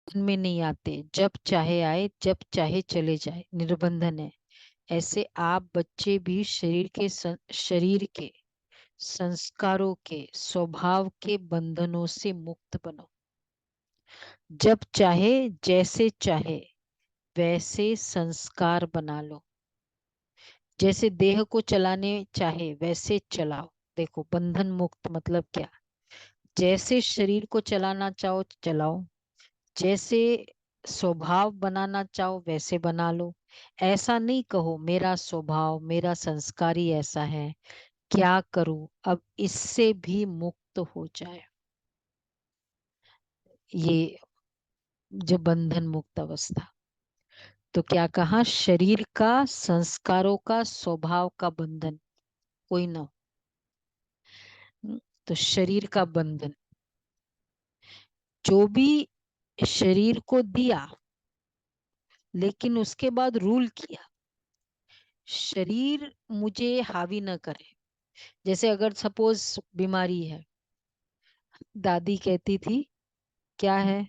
बंधन में नहीं आते, जब चाहे आए जब चाहे चले जाए, निर्बंधन है। ऐसे आप बच्चे भी शरीर के संस्कारों के स्वभाव के बंधनों से मुक्त बनो। जब चाहे जैसे चाहे वैसे संस्कार बना लो, जैसे देह को चलाने चाहे वैसे चलाओ। देखो बंधन मुक्त मतलब क्या, जैसे शरीर को चलाना चाहो चलाओ, जैसे स्वभाव बनाना चाहो वैसे बना लो। ऐसा नहीं कहो मेरा स्वभाव मेरा संस्कार ही ऐसा है, क्या करूं अब इससे भी मुक्त हो जाए। ये जो बंधन मुक्त अवस्था, तो क्या कहा, शरीर का संस्कारों का स्वभाव का बंधन कोई ना हो। तो शरीर का बंधन, जो भी शरीर को दिया लेकिन उसके बाद रूल किया, शरीर मुझे हावी न करे। जैसे अगर सपोज बीमारी है, दादी कहती थी क्या है,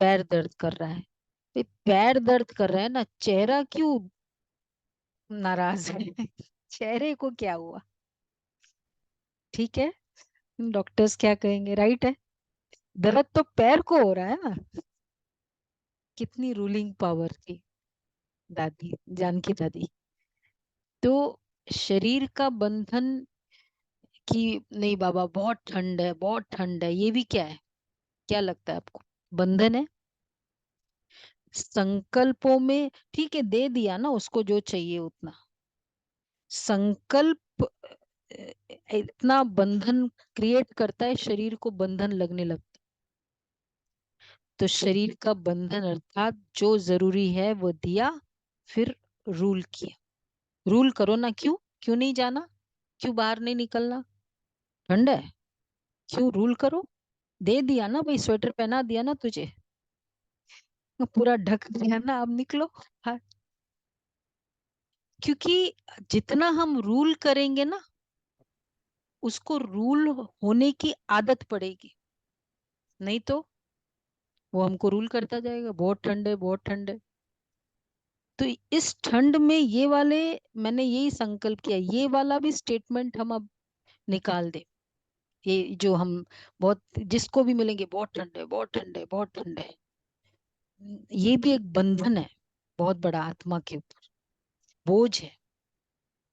पैर दर्द कर रहा है। भाई पैर दर्द कर रहा है ना, चेहरा क्यों नाराज है चेहरे को क्या हुआ, ठीक है, डॉक्टर्स क्या कहेंगे, राइट है, दर्द तो पैर को हो रहा है ना। कितनी रूलिंग पावर थी दादी, जानकी दादी। तो शरीर का बंधन कि नहीं बाबा बहुत ठंड है बहुत ठंड है, ये भी क्या है, क्या लगता है आपको, बंधन है। संकल्पों में ठीक है, दे दिया ना उसको जो चाहिए उतना, संकल्प इतना बंधन क्रिएट करता है, शरीर को बंधन लगने लगता है। तो शरीर का बंधन अर्थात जो जरूरी है वो दिया, फिर रूल किया, रूल करो ना, क्यों क्यों नहीं जाना, क्यों बाहर नहीं निकलना, ठंड है, क्यों रूल करो, दे दिया ना भाई, स्वेटर पहना दिया ना तुझे, पूरा ढक दिया ना, अब निकलो। हाँ, क्योंकि जितना हम रूल करेंगे ना, उसको रूल होने की आदत पड़ेगी, नहीं तो वो हमको रूल करता जाएगा, बहुत ठंड है बहुत ठंड है। तो इस ठंड में ये वाले, मैंने यही संकल्प किया, ये वाला भी स्टेटमेंट हम अब निकाल दे। ये जो हम बहुत जिसको भी मिलेंगे, बहुत ठंड है बहुत ठंड है बहुत ठंड है, ये भी एक बंधन है बहुत बड़ा, आत्मा के ऊपर बोझ है,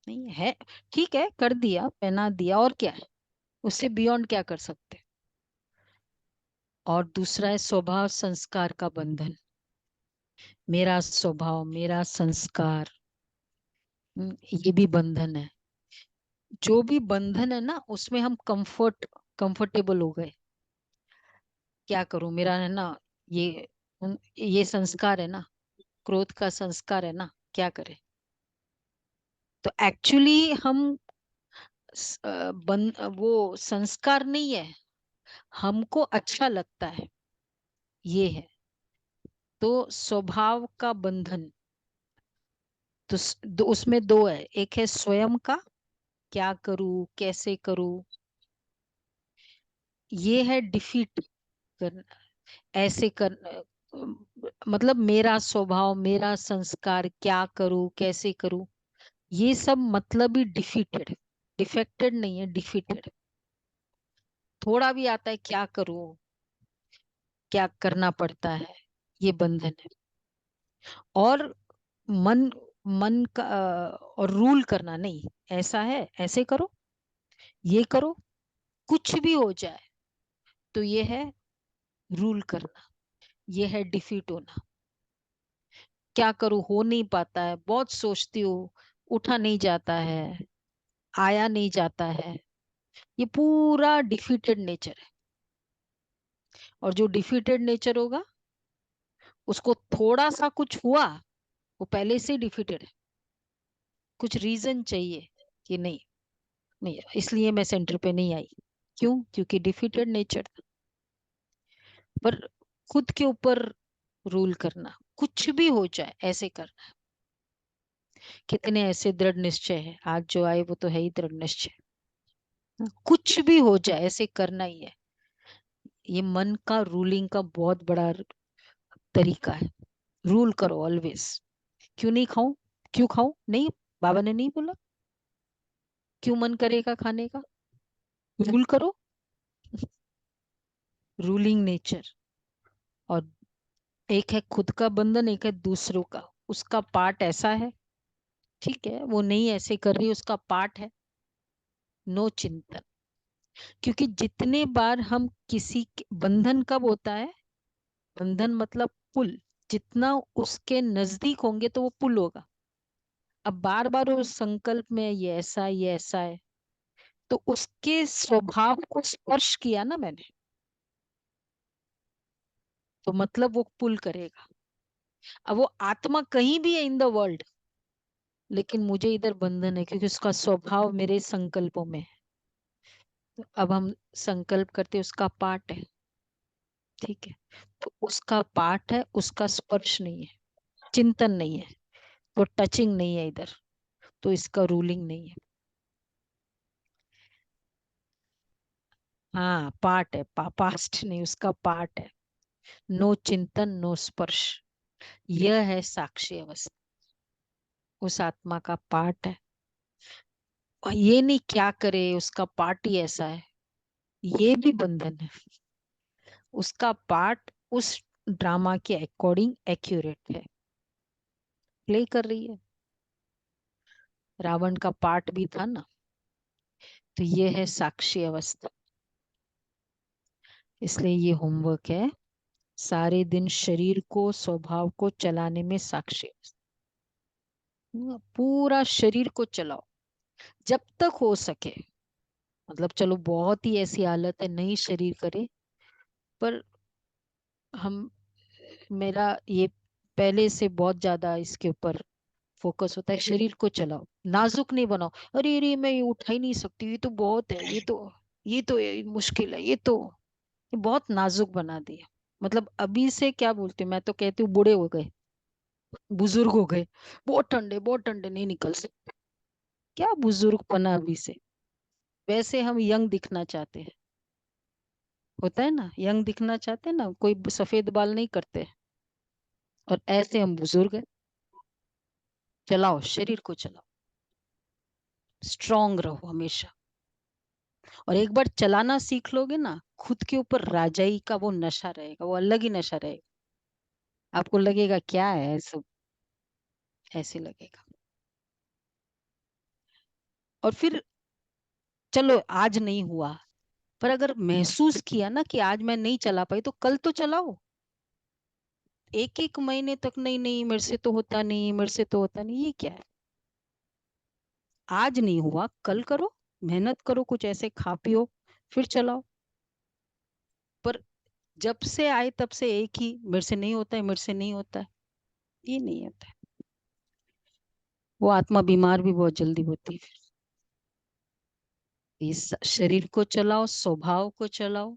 नहीं है, ठीक है कर दिया पहना दिया और क्या है, उससे बियॉन्ड क्या कर सकते। और दूसरा है स्वभाव संस्कार का बंधन, मेरा स्वभाव मेरा संस्कार, ये भी बंधन है। जो भी बंधन है ना उसमें हम कंफर्टेबल हो गए, क्या करूं मेरा है ना, ये संस्कार है ना, क्रोध का संस्कार है ना, क्या करें। तो एक्चुअली हम वो संस्कार नहीं है, हमको अच्छा लगता है, ये है। तो स्वभाव का बंधन, तो उसमें दो है, एक है स्वयं का, क्या करूं कैसे करूं, ये है डिफीट करना, ऐसे कर मतलब मेरा स्वभाव मेरा संस्कार, क्या करूं कैसे करूं, ये सब मतलब ही डिफीटेड, डिफेक्टेड नहीं है, डिफीटेड। थोड़ा भी आता है क्या करूं, क्या करना पड़ता है, ये बंधन है। और मन मन का और रूल करना नहीं, ऐसा है ऐसे करो, ये करो, कुछ भी हो जाए, तो ये है रूल करना, ये है डिफीट होना। क्या करूं, हो नहीं पाता है, बहुत सोचती हूँ, उठा नहीं जाता है, आया नहीं जाता है, ये पूरा डिफीटेड नेचर है। और जो डिफीटेड नेचर होगा, उसको थोड़ा सा कुछ हुआ, वो पहले से डिफीटेड है, कुछ रीजन चाहिए कि नहीं, नहीं इसलिए मैं सेंटर पे नहीं आई, क्यों, क्योंकि डिफीटेड नेचर। पर खुद के ऊपर रूल करना, कुछ भी हो जाए ऐसे करना, कितने ऐसे दृढ़ निश्चय है, आज जो आए वो तो है ही दृढ़ निश्चय, कुछ भी हो जाए ऐसे करना ही है। ये मन का रूलिंग का बहुत बड़ा तरीका है। रूल करो ऑलवेज। क्यों नहीं खाऊं? क्यों खाऊं नहीं? बाबा ने नहीं बोला? क्यों मन करेगा खाने का? रूल करो। Ruling nature. और एक है खुद का बंधन, एक है दूसरों का। उसका पार्ट ऐसा है, ठीक है, वो नहीं ऐसे कर रही, उसका पार्ट है। नो चिंतन। क्योंकि जितने बार हम बंधन कब होता है? बंधन मतलब पुल। जितना उसके नजदीक होंगे तो वो पुल होगा। अब बार बार उस संकल्प में ये ऐसा है, तो उसके स्वभाव को स्पर्श किया ना मैंने, तो मतलब वो पुल करेगा। अब वो आत्मा कहीं भी है इन द वर्ल्ड, लेकिन मुझे इधर बंधन है क्योंकि उसका स्वभाव मेरे संकल्पों में है। तो अब हम संकल्प करते उसका पार्ट है, ठीक है, तो उसका पार्ट है, उसका स्पर्श नहीं है, चिंतन नहीं है, तो टचिंग नहीं है इधर, तो इसका रूलिंग नहीं है। हाँ पार्ट है, पास्ट नहीं, उसका पार्ट है। नो चिंतन नो स्पर्श, यह है साक्षी अवस्था। उस आत्मा का पार्ट है। और ये नहीं क्या करे, उसका पार्ट ही ऐसा है, ये भी बंधन है। उसका पार्ट उस ड्रामा के अकॉर्डिंग एक्यूरेट है, प्ले कर रही है। रावण का पार्ट भी था ना, तो ये है साक्षी अवस्था। इसलिए ये होमवर्क है, सारे दिन शरीर को स्वभाव को चलाने में साक्षी अवस्था। पूरा शरीर को चलाओ जब तक हो सके। मतलब चलो बहुत ही ऐसी हालत है नहीं शरीर करे, पर हम, मेरा ये पहले से बहुत ज्यादा इसके ऊपर फोकस होता है, शरीर को चलाओ, नाजुक नहीं बनाओ। अरे अरे मैं ये उठा ही नहीं सकती, ये तो बहुत है, ये तो ये मुश्किल है, ये बहुत नाजुक बना दिया। मतलब अभी से क्या बोलती हूँ, मैं तो कहती हूँ बूढ़े हो गए, बुजुर्ग हो गए, बहुत ठंडे नहीं निकल सकते। क्या बुजुर्ग बना अभी से? वैसे हम यंग दिखना चाहते हैं, होता है ना, यंग दिखना चाहते हैं ना, कोई सफेद बाल नहीं करते, और ऐसे हम बुजुर्ग हैं। चलाओ शरीर को चलाओ, स्ट्रांग रहो हमेशा। और एक बार चलाना सीख लोगे ना, खुद के ऊपर राजाई का वो नशा रहेगा, वो अलग ही नशा रहेगा। आपको लगेगा क्या है सब, ऐसे लगेगा। और फिर चलो आज नहीं हुआ, पर अगर महसूस किया ना कि आज मैं नहीं चला पाई, तो कल तो चलाओ। एक एक महीने तक नहीं नहीं मेरे से तो होता नहीं, मेरे से तो होता नहीं, ये क्या है? आज नहीं हुआ कल करो, मेहनत करो, कुछ ऐसे खा पियो, फिर चलाओ। पर जब से आए तब से एक ही, मेरे से नहीं होता है, मेरे से नहीं होता है, ये नहीं होता है। वो आत्मा बीमार भी बहुत जल्दी होती है। इस शरीर को चलाओ, स्वभाव को चलाओ।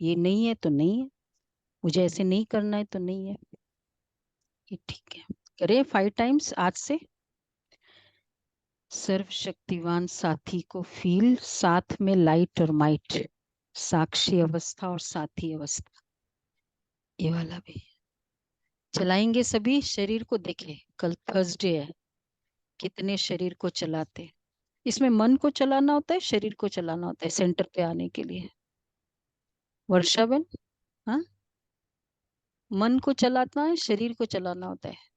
ये नहीं है तो नहीं है, मुझे ऐसे नहीं करना है तो नहीं है, ये ठीक है। करें 5 टाइम्स आज से। सर्वशक्तिवान साथी को फील, साथ में लाइट और माइट, साक्षी अवस्था और साथी अवस्था, ये वाला भी चलाएंगे सभी। शरीर को देखे, कल थर्सडे है, कितने शरीर को चलाते। इसमें मन को चलाना होता है, शरीर को चलाना होता है सेंटर पे आने के लिए। वर्षा बहन, हाँ, मन को चलाना है, शरीर को चलाना होता है।